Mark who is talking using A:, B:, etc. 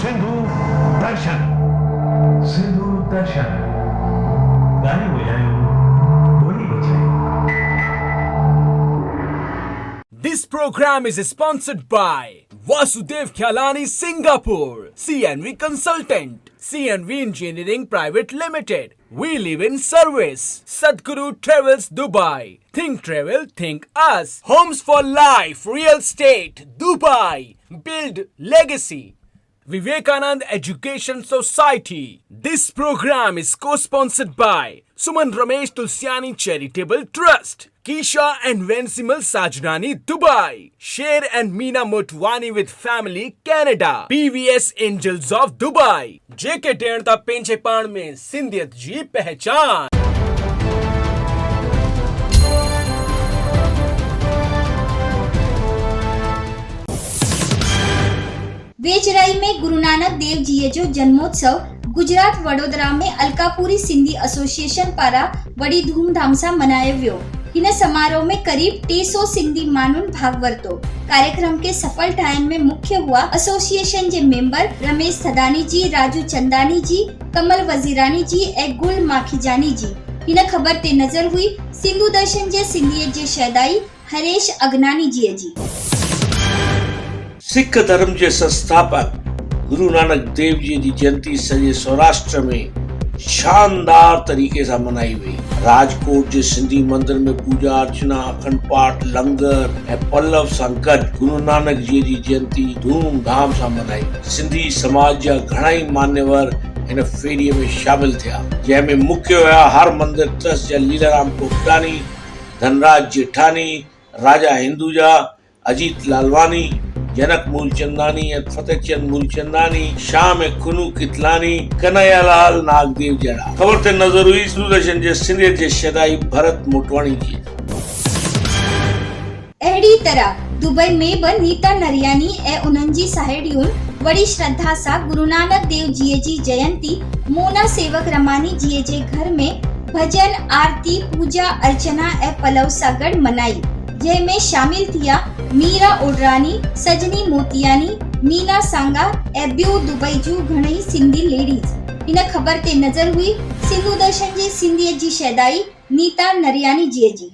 A: सिंधुदर्शन सिंधुदर्शन गाने बजाएं बोली बजाएं।
B: This program is sponsored by Vasudev Khyalani Singapore, CNV Consultant, CNV Engineering Private Limited. We live in service. Sadhguru Travels Dubai. Think travel, think us. Homes for life, real estate, Dubai. Build legacy. Vivekanand Education Society. This program is co-sponsored by Suman Ramesh Tulsiani Charitable Trust, Kisha and Vencimal Sajnani Dubai, Sher and Meena Motwani with Family Canada, PVS Angels of Dubai, JK टेणता पेंचे पाण में सिंधियत जी पहचान।
C: वेझराई में गुरुनानक देव जी जो जन्मोत्सव गुजरात वडोदरा में Alkapuri Sindhi association पारा वड़ी धूमधाम सां मनायो वियो। हिन समारोह में करीब 300 सिंधी मानुन भाग वरतो। कार्यक्रम के सफल ठाहिण में मुख्य हुआ एसोसिएशन जे मेंबर रमेश थदानी जी, राजू चंदानी जी, कमल वजीरानी जी ऐं गुल माखीजानी जी। हिन खबर ते नजर हुई सिंधुदर्शन जे सिंधियत जे शहदाई हरेश अगनानी जी जी।
D: सिख धर्म के संस्थापक गुरु नानक देव जी की जयंती सॼे सौराष्ट्र में शानदार तरीके से मनाई हुई। राजकोट के सिंधी मंदिर में पूजा अर्चना, अखंड पाठ, लंगर ऐं पल्लव सां गॾु गुरु नानक जी की जयंती धूमधाम से मनाई। सिंधी समाज जा घणाई मान्यवर इन फेरीअ में शामिल थिया, जंहिंमें मुख्य हुआ हर मंदिर ट्रस्ट जा लीलाराम पोपटानी, धनराज जेठानी, राजा हिंदुजा, अजीत लालवानी, जनक मूलचंदानी, फतेहचंद मूलचंदानी, श्याम खुनू कितलानी, कन्हैयालाल नागदेव जड़ा। खबर ते नजर हुई सिंधुदर्शन जे सिंधियत जे शहदाई भरत मोटवानी जी।
C: अहिड़ी तरह दुबई में बि नीता नरियानी ऐं उन्हनि जी साहेड़ियुनि वड़ी श्रद्धा सां गुरुनानक देव जी जी जयंती मोना सेवक रमानी जी जे घर में भजन, आरती, पूजा अर्चना ऐं पलव सां गॾु मनाई, जंहिंमें शामिल थिया मीरा ओडरानी, सजनी मोतियानी, मीना सांगा ऐं ॿियूं दुबई जूं घणई सिंधी लेडीज। हिन खबर ते नजर हुई सिंधुदर्शन जे सिंधियत जी शहदाई नीता नरियानी जी जी।